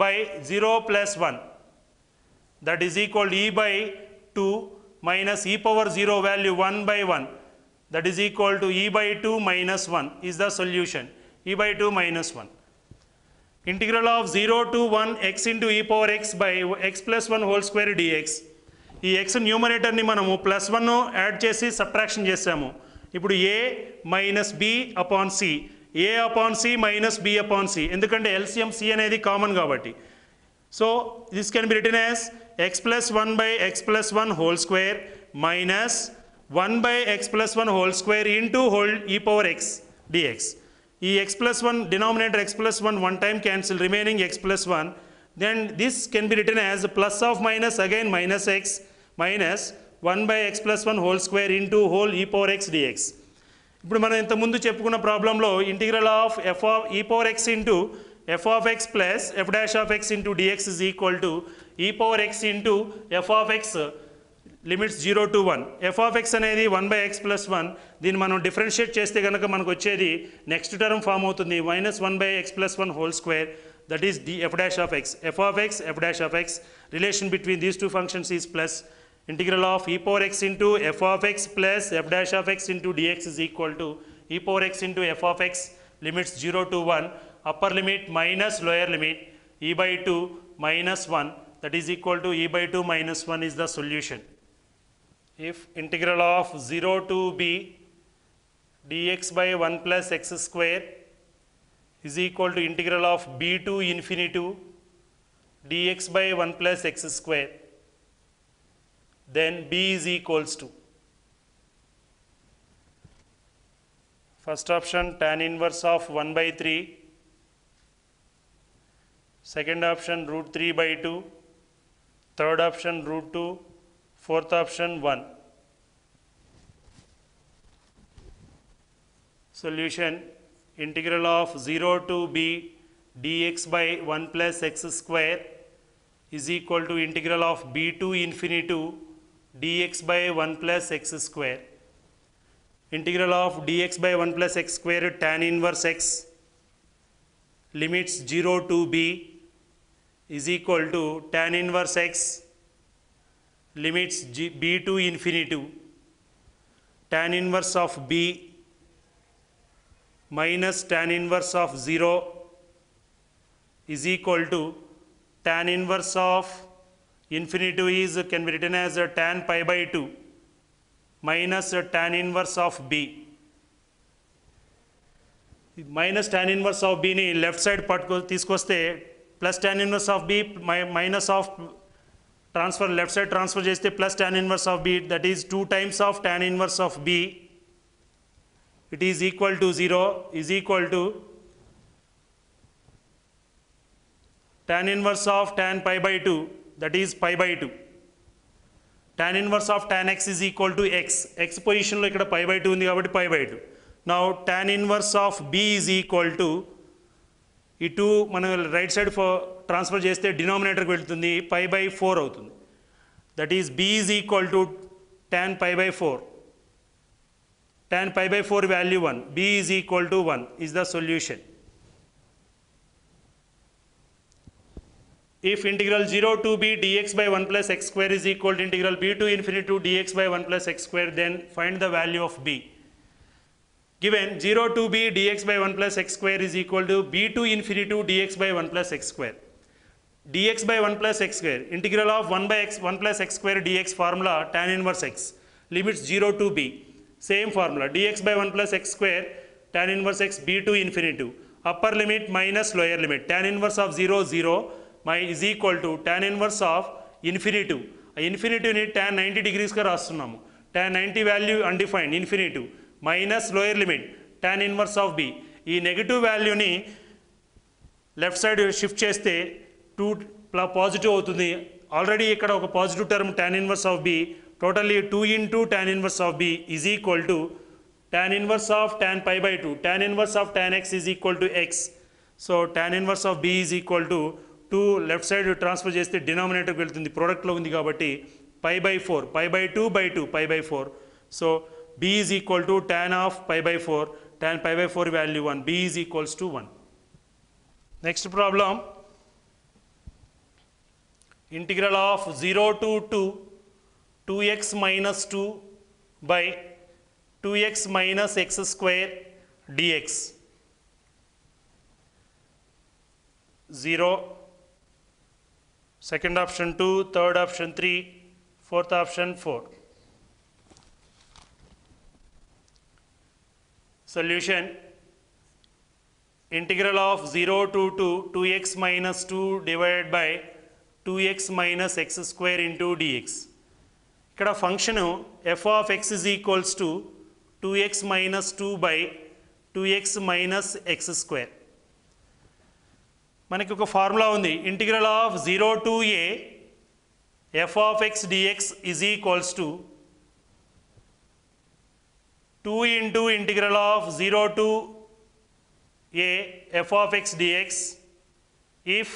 by 0 plus 1. That is equal to e by 2 minus e power 0 value 1 by 1. That is equal to e by 2 minus 1 is the solution. E by 2 minus 1. Integral of 0 to 1 x into e power x by x plus 1 whole square dx. ఈ x న్యూమరేటర్ని మనము plus 1 add చేసి subtraction చేసాము. ఇప్పుడు a minus b upon c, a upon c minus b upon c, ఎందుకంటే LCM c అనేది common కాబట్టి. So this can be written as x plus 1 by x plus 1 whole square minus 1 by x plus 1 whole square into whole e power x dx. ఈ x plus 1 denominator x plus 1 one time cancel, remaining x plus 1. Then this can be written as plus of minus again minus x minus 1 by x plus 1 whole square into whole e power x dx. ఇప్పుడు మనం ఇంతకుముందు చెప్పుకున్న ప్రాబ్లంలో integral of f of e power x into f of x plus f dash of x into dx is equal to e power x into f of x limits 0 to 1. f of x అనేది 1 by x plus 1. దీన్ని మనం differentiate చేస్తే కనుక మనకు వచ్చేది next term form అవుతుంది minus 1 by x plus 1 whole square, that is d f dash of x. f of x, f dash of x, relation between these two functions is plus integral of e power x into f of x plus f dash of x into dx is equal to e power x into f of x limits 0 to 1, upper limit minus lower limit e by 2 minus 1, that is equal to e by 2 minus 1 is the solution. If integral of 0 to b dx by 1 plus x square is equal to integral of b to infinity dx by 1 plus x square, then b is equals to first option tan inverse of 1 by 3, second option root 3 by 2, third option root 2, fourth option 1. Solution integral of 0 to b dx by 1 plus x square is equal to integral of b to infinity dx by 1 plus x square. Integral of dx by 1 plus x square tan inverse x limits 0 to b is equal to tan inverse x limits b to infinity tan inverse of b minus tan inverse of 0 is equal to tan inverse of infinity is can be written as tan pi by 2 minus tan inverse of b. Minus tan inverse of b ని left side తీసుకొస్తే plus tan inverse of b minus of transfer left side transfer cheste plus tan inverse of b, that is 2 times of tan inverse of b, it is equal to 0 is equal to tan inverse of tan pi by 2, that is pi by 2. Tan inverse of tan x is equal to x. X position lo ikkada pi by 2 undi kabatti pi by 2. Now tan inverse of b is equal to ఈ 2 మనం right side transfer చేస్తే డినామినేటర్కి వెళ్తుంది, pi by 4 అవుతుంది. That is b is equal to tan pi by 4. Tan pi by 4 value 1. b is equal to 1 is the solution. If integral 0 to b dx by 1 plus x square is equal to integral b to infinity to dx by 1 plus x square, then find the value of b. Given 0 to b dx by 1 plus x square is equal to b to infinity to dx by 1 plus x square. dx by 1 plus x square, integral of 1 by x 1 plus x square dx formula tan inverse x, limits 0 to b, same formula dx by 1 plus x square tan inverse x b to infinity, upper limit minus lower limit, tan inverse of 0 0 is equal to tan inverse of infinity. Infinity ni tan 90 degrees ka rastunnamo, tan 90 value undefined infinity minus lower limit tan inverse of b. ఈ negative వాల్యూని left side shift చేస్తే 2 positive అవుతుంది. Already ఇక్కడ ఒక positive term tan inverse of b, totally 2 into tan inverse of b is equal to tan inverse of tan pi by 2, tan inverse of tan x is equal to x. So tan inverse of b is equal to 2 left side transfer చేస్తే డినామినేటర్కి వెళ్తుంది, ప్రోడక్ట్లో ఉంది కాబట్టి pi by 4, pi by 2 by 2, pi by 4. So b is equal to tan of pi by 4, tan pi by 4 value 1, b is equals to 1. Next problem, integral of 0 to 2, 2x minus 2 by 2x minus x square dx. 0, second option 2, third option 3, fourth option 4. Solution, integral of 0 to 2, 2x minus 2 divided by 2x minus x square into dx. ఇక్కడ function f of x is equals to 2x minus 2 by 2x minus x square. మనకి ఒక formula ఉంది, integral of 0 to a f of x dx is equals to 2 into integral of 0 to a f of x dx if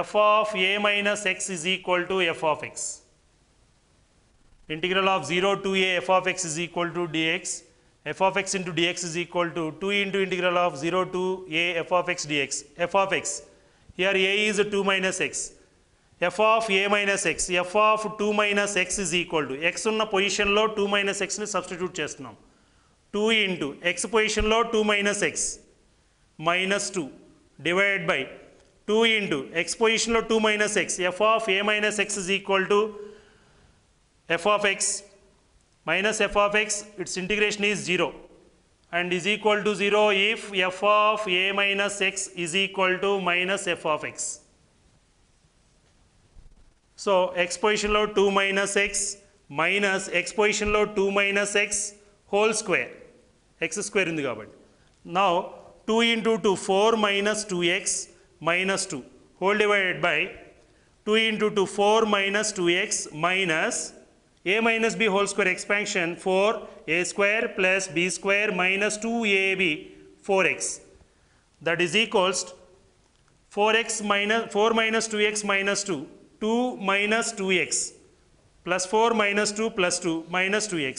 f of a minus x is equal to f of x. Integral of 0 to a f of x is equal to dx, f of x into dx is equal to 2 into integral of 0 to a f of x dx. f of x, here a is 2 minus x, f of a minus x, f of 2 minus x is equal to x ఉన్న పొజిషన్లో 2 minus x ని substitute చేస్తున్నాం, 2 into x పొజిషన్లో 2 minus x minus 2 divided by 2 into x పొజిషన్లో 2 minus x, f of a minus x is equal to f of x minus f of x, its integration is 0 and is equal to 0 if f of a minus x is equal to minus f of x. So x పొజిషన్లో 2 minus x minus x పొజిషన్లో 2 minus x whole square, x square ఉంది కాబట్టి. Now 2 into 2, 4 minus 2x minus 2 whole divided by 2 into 2, 4 minus 2x minus a minus b whole square expansion 4a square plus b square minus 2ab 4x, that is equals 4x minus 4 minus 2x minus 2, 2 minus 2x plus 4 minus 2 plus 2 minus 2x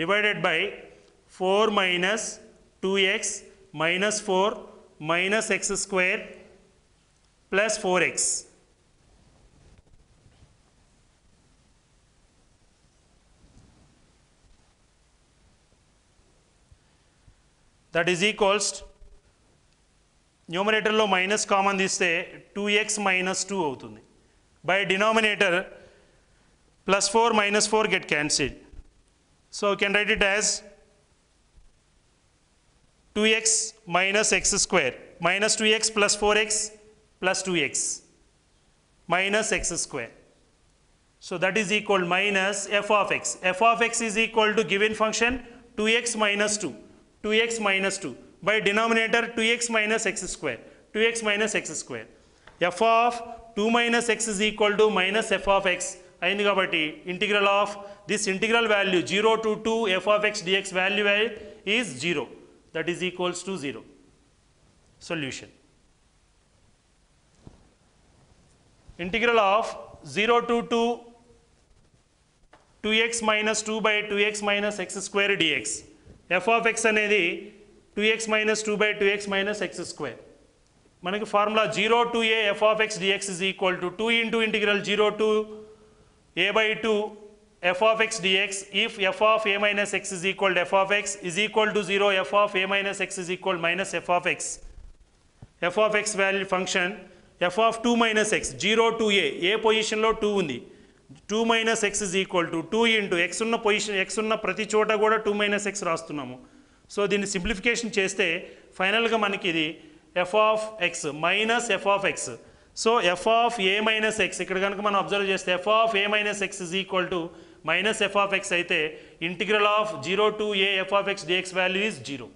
divided by 4 minus 2x minus 4 minus x square plus 4x. That is equals, న్యూమరేటర్లో minus common తీస్తే 2x minus 2 అవుతుంది. By denominator plus 4 minus 4 get cancelled. So you can write it as 2x minus x square minus 2x plus 4x plus 2x minus x square. So that is equal minus f of x. F of x is equal to given function 2x minus 2. 2x minus 2. By denominator 2x minus x square. 2x minus x square. F of 2 minus x is equal to minus f of x. అయింది కాబట్టి integral of this integral value 0 to 2 f of x dx value is 0. That is equals to 0. Solution. Integral of 0 to 2 2x minus 2 by 2x minus x square dx. F of x అనేది 2x minus 2 by 2x minus x square. మనకి formula 0 to a f of x dx is equal to 2 into integral 0 to a by 2 f of x dx. If f of a minus x is equal to f of x is equal to 0, f of a minus x is equal minus f of x. F of x value function f of 2 minus x 0 to a position లో 2 ఉంది. 2 minus x is equal to 2 into x ఉన్న position x ఉన్న ప్రతి చోట కూడా 2 minus x రాస్తున్నాము. So దీన్ని simplification చేస్తే ఫైనల్గా మనకి ఇది f of x minus f of x. So f of a minus x ఇక్కడ కనుక మనం అబ్జర్వ్ చేస్తే f of a minus x is equal to minus f of x అయితే integral of 0 to a f of x dx value is 0.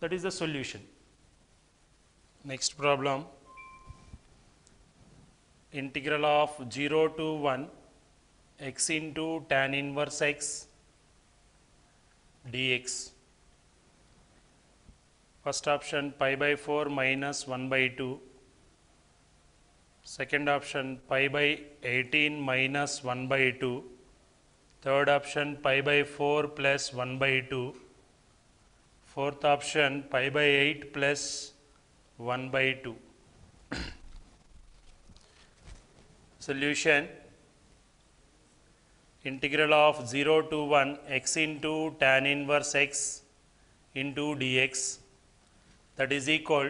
That is the solution. Next problem. Integral of 0 to 1 x into tan inverse x dx. First option pi by 4 minus 1 by 2. Second option pi by 18 minus 1 by 2. Third option pi by 4 plus 1 by 2. Fourth option pi by 8 plus 1 by 2. Solution. Integral of 0 to 1 x into tan inverse x into dx. That is equal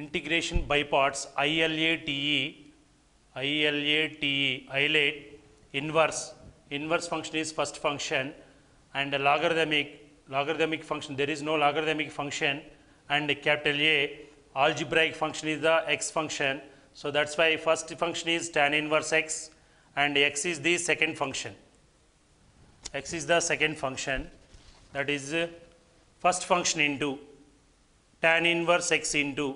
integration by parts ILATE inverse function is first function and logarithmic function there is no logarithmic function, and capital A algebraic function is the x function. So that's why first function is tan inverse x and x is the second function. X is the second function, that is first function into tan inverse x into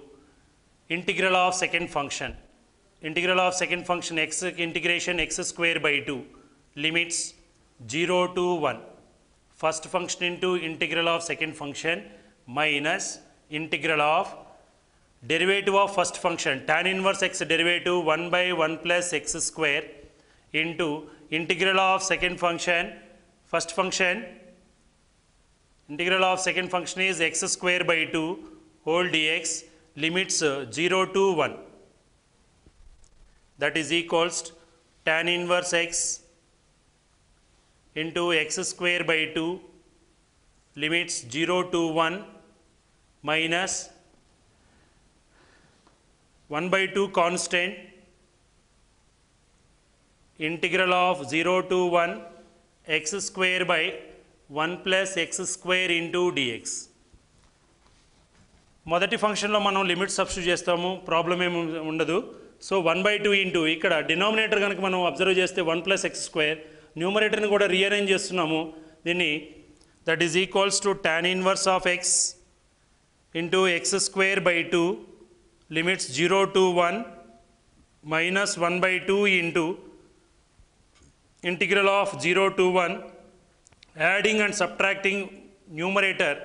integral of second function. Integral of second function x integration x square by 2 limits 0 to 1. First function into integral of second function minus integral of derivative of first function tan inverse x derivative 1 by 1 plus x square into integral of second function. First function integral of second function is x square by 2 whole dx limits 0 to 1. That is equals to tan inverse x into x square by 2 limits 0 to 1 minus 1 by 2 constant integral of 0 to 1 x square by 1 plus x square into dx. మొదటి ఫంక్షన్లో మనం limit substitute చేస్తాము, problem ఏమి ఉండదు. So 1/2 into ఇక్కడ denominator కనుక మనం observe చేస్తే 1 ప్లస్ ఎక్స్ స్క్వేర్, న్యూమరేటర్ని కూడా రీఅరేంజ్ చేస్తున్నాము. దీన్ని that is equals to tan inverse of x into x square by 2 limits 0 to 1 minus 1/2 into integral of 0 to 1 adding and subtracting numerator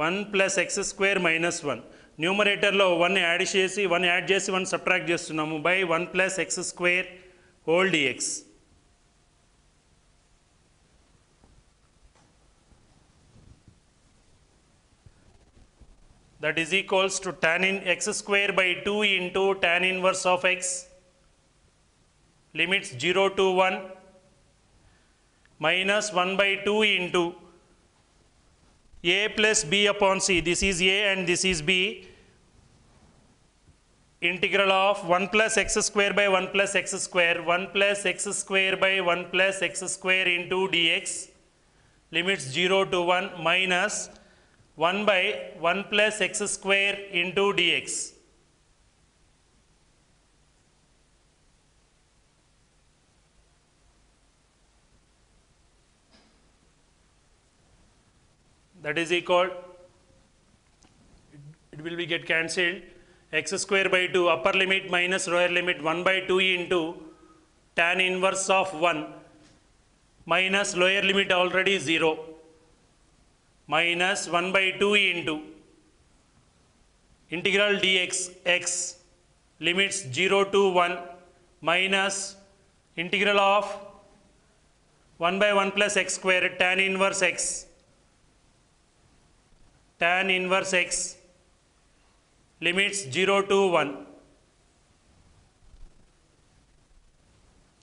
1 plus x square minus 1. న్యూమరేటర్లో 1 add చేసి 1 subtract చేస్తున్నాము by 1 plus x square whole dx. That is equals to tan in x square by 2 into tan inverse of x limits 0 to 1 minus 1/2 into a plus b upon c. This is a and this is b. Integral of 1 plus x square by 1 plus x square, 1 plus x square by 1 plus x square into dx limits 0 to 1 minus 1 by 1 plus x square into dx. that is equal, it will be get cancelled, x square by 2 upper limit minus lower limit 1 by 2 into tan inverse of 1 minus lower limit already 0 minus 1 by 2 into integral dx x limits 0 to 1 minus integral of 1 by 1 plus x square tan inverse x limits 0 to 1,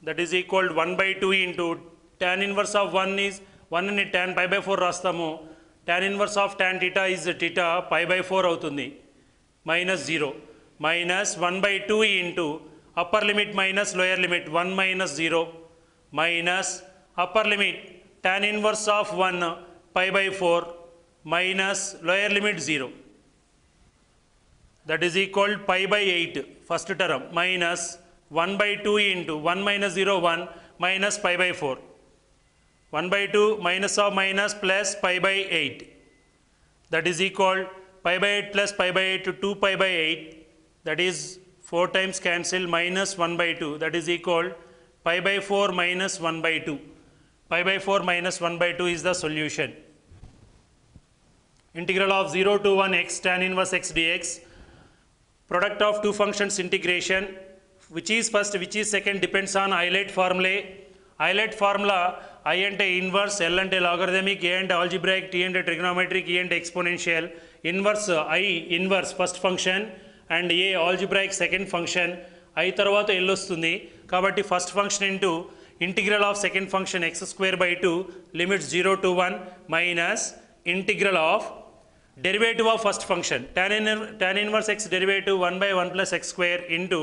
that is equal 1 by 2 into tan inverse of 1 is 1 ni tan pi by 4 రాస్తాము, tan inverse of tan theta is theta pi by 4 అవుతుంది minus 0 minus 1 by 2 into upper limit minus lower limit 1 minus 0 minus upper limit tan inverse of 1 pi by 4 minus lower limit 0, that is equal pi by 8 first term minus 1 by 2 into 1 minus 0 1 minus pi by 4, 1 by 2 minus of minus plus pi by 8, that is equal pi by 8 plus pi by 8 to 2 pi by 8, that is 4 times cancel minus 1 by 2, that is equal pi by 4 minus 1 by 2. Pi by 4 minus 1 by 2 is the solution. Integral of 0 to 1 x tan inverse x dx, product of two functions integration, which is first, which is second depends on Euler formulae. Euler formula, I ante inverse, L ante logarithmic, A ante algebraic, T ante trigonometric, E ante exponential. Inverse I inverse first function and A algebraic second function. I తర్వాత L వస్తుంది కాబట్టి first function into integral of second function x square by 2 limits 0 to 1 minus integral of derivative of first function tan inverse x derivative 1 by 1 plus x square into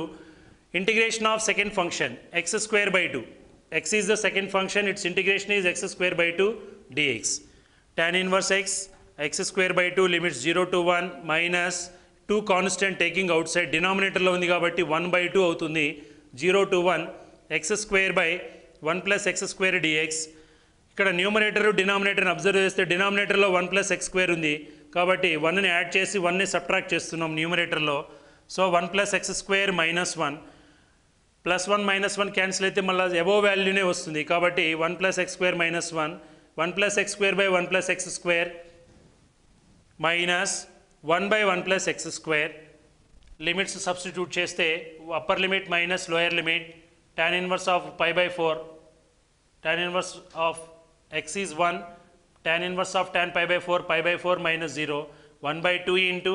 integration of second function x square by 2. X is the second function, its integration is x square by 2 dx. Tan inverse x square by 2 limits 0 to 1 minus 2 constant taking outside denominator లో ఉంది కాబట్టి 1 by 2 అవుతుంది 0 to 1 x square by 1 plus x square dx. ఇక్కడ numerator డినామినేటర్ని observe చేస్తే డినామినేటర్లో 1 plus x square ఉంది కాబట్టి 1ని add చేసి 1ని సబ్ట్రాక్ట్ చేస్తున్నాం న్యూమరేటర్లో. So 1 plus x square minus 1 plus 1 minus 1 cancel అయితే మళ్ళీ అబోవ్ వాల్యూనే వస్తుంది కాబట్టి 1 plus x square minus 1 plus x square by 1 plus x square minus 1 by 1 plus x square. Limits substitute చేస్తే upper limit minus lower limit tan inverse of pi by 4, tan inverse of x is 1, tan inverse of tan pi by 4 minus 0, 1 by 2 into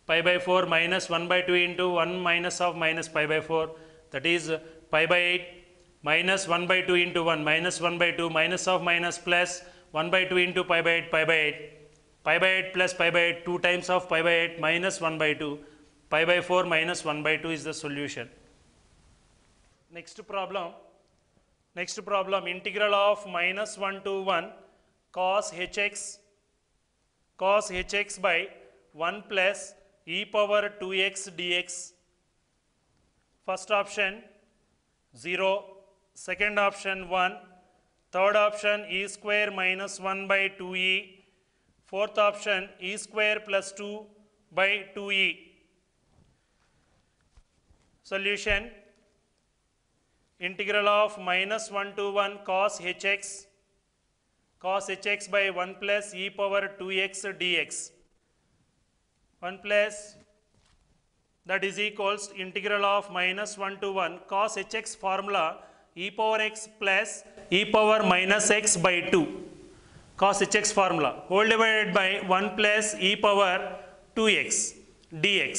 pi by 4 minus 1 by 2 into 1 minus of minus pi by 4, that is pi by 8 minus 1 by 2 into 1 minus 1 by 2 minus of minus plus 1 by 2 into pi by 8 pi by 8, pi by 8 plus pi by 8 2 times of pi by 8 minus 1 by 2, pi by 4 minus 1 by 2 is the solution. Next problem, integral of minus 1 to 1 cos hx by 1 plus e power 2x dx. First option 0, second option 1, third option e square minus 1 by 2e, fourth option e square plus 2 by 2e. Solution, integral of minus 1 to 1 cos hx by 1 plus e power 2x dx. 1 plus, that is equals integral of minus 1 to 1 cos hx formula e power x plus e power minus x by 2. Cos hx formula whole divided by 1 plus e power 2x dx.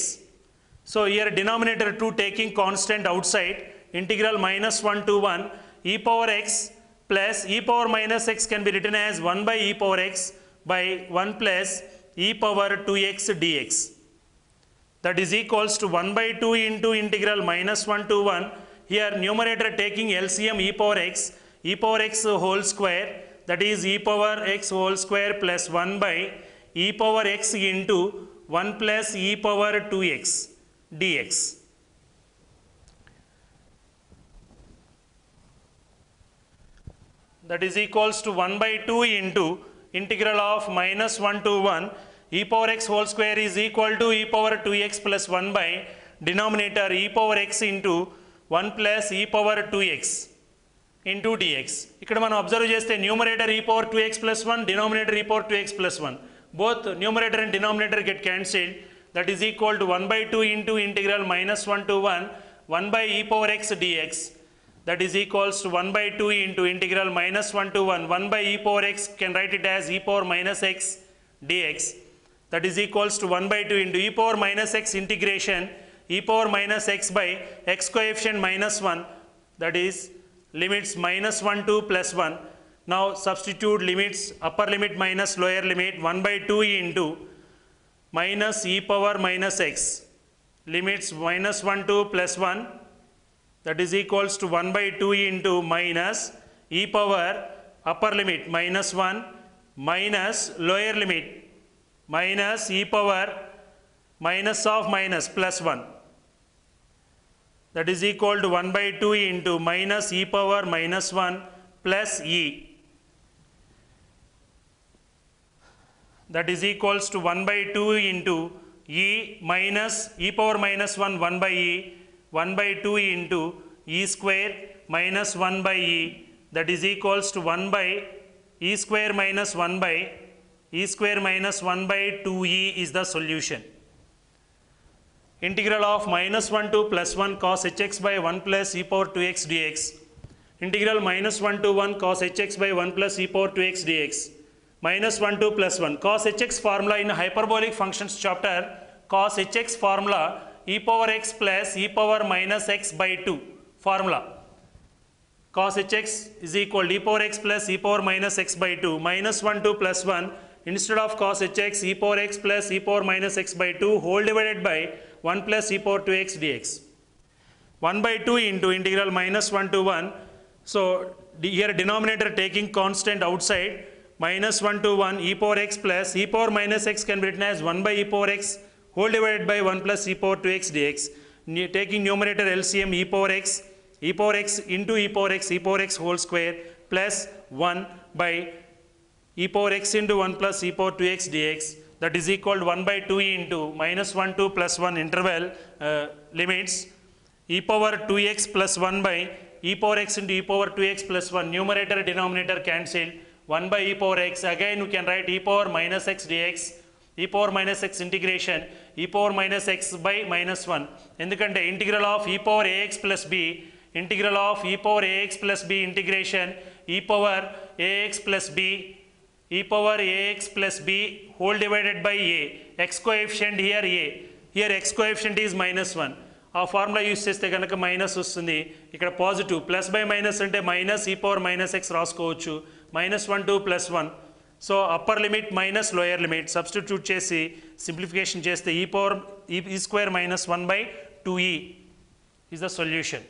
So here denominator 2 taking constant outside, integral minus 1 to 1 e power x plus e power minus x can be written as 1 by e power x by 1 plus e power 2x dx. That is equals to 1 by 2 into integral minus 1 to 1. Here numerator taking LCM e power x whole square, that is e power x whole square plus 1 by e power x into 1 plus e power 2x dx. That is equals to 1 by 2 into integral of minus 1 to 1 e power x whole square is equal to e power 2x plus 1 by denominator e power x into 1 plus e power 2x into dx. ఇక్కడ మనం observe చేస్తే numerator e power 2x plus 1, denominator e power 2x plus 1. Both numerator and denominator get cancelled. That is equal to 1 by 2 into integral minus 1 to 1, 1 by e power x dx. That is equals to 1 by 2 into integral minus 1 to 1, 1 by e power x, can write it as e power minus x dx. That is equals to 1 by 2 into e power minus x integration e power minus x by x coefficient minus 1, that is limits minus 1 to plus 1. Now substitute limits, upper limit minus lower limit, 1 by 2 into minus e power minus x, limits minus 1 to plus 1, that is equals to 1 by 2 into minus e power upper limit minus 1 minus lower limit minus e power minus of minus plus 1. That is equal to 1 by 2 into minus e power minus 1 plus e. That is equals to 1 by 2 into e minus e power minus 1, 1 by e, 1 by 2 into e square minus 1 by e. That is equals to 1 by e square minus 1 by e square minus 1 by 2e is the solution. Integral of minus 1 to plus 1 cos hx by 1 plus e power 2x dx. Integral minus 1 to 1 cos hx by 1 plus e power 2x dx. Minus 1 to plus 1. Cos hx formula in hyperbolic functions chapter, cos hx formula e power x plus e power minus x by 2 formula. Cos hx is equal to e power x plus e power minus x by 2. Minus 1 to plus 1, instead of cos hx e power x plus e power minus x by 2 whole divided by 1 plus e power 2x dx. 1 by 2 into integral minus 1 to 1. So here denominator taking constant outside, minus 1 to 1 e power x plus e power minus x can be written as 1 by e power x whole divided by 1 plus e power 2x dx. Taking numerator LCM e power x into e power x whole square plus 1 by e power x into 1 plus e power 2x dx. That is equal to 1 by 2 into minus 1 to plus 1 interval limits e power 2x plus 1 by e power x into e power 2x plus 1, numerator denominator cancelled, 1 by e power x, again you can write e power minus x dx, e power minus x integration e power minus x by minus 1. ఎందుకంటే integral of e power ax plus b, integral of e power ax plus b integration e power ax plus b, e power ax plus b whole divided by a, x coefficient here a, here x coefficient is minus 1. ఆ formula use చేస్తే కనుక minus వస్తుంది, ఇక్కడ positive, plus by minus అంటే minus ఈ power minus X రాసుకోవచ్చు, minus 1 to plus 1. So upper limit minus lower limit, substitute చేసి simplification చేస్తే e power e square minus 1 by 2e is the solution.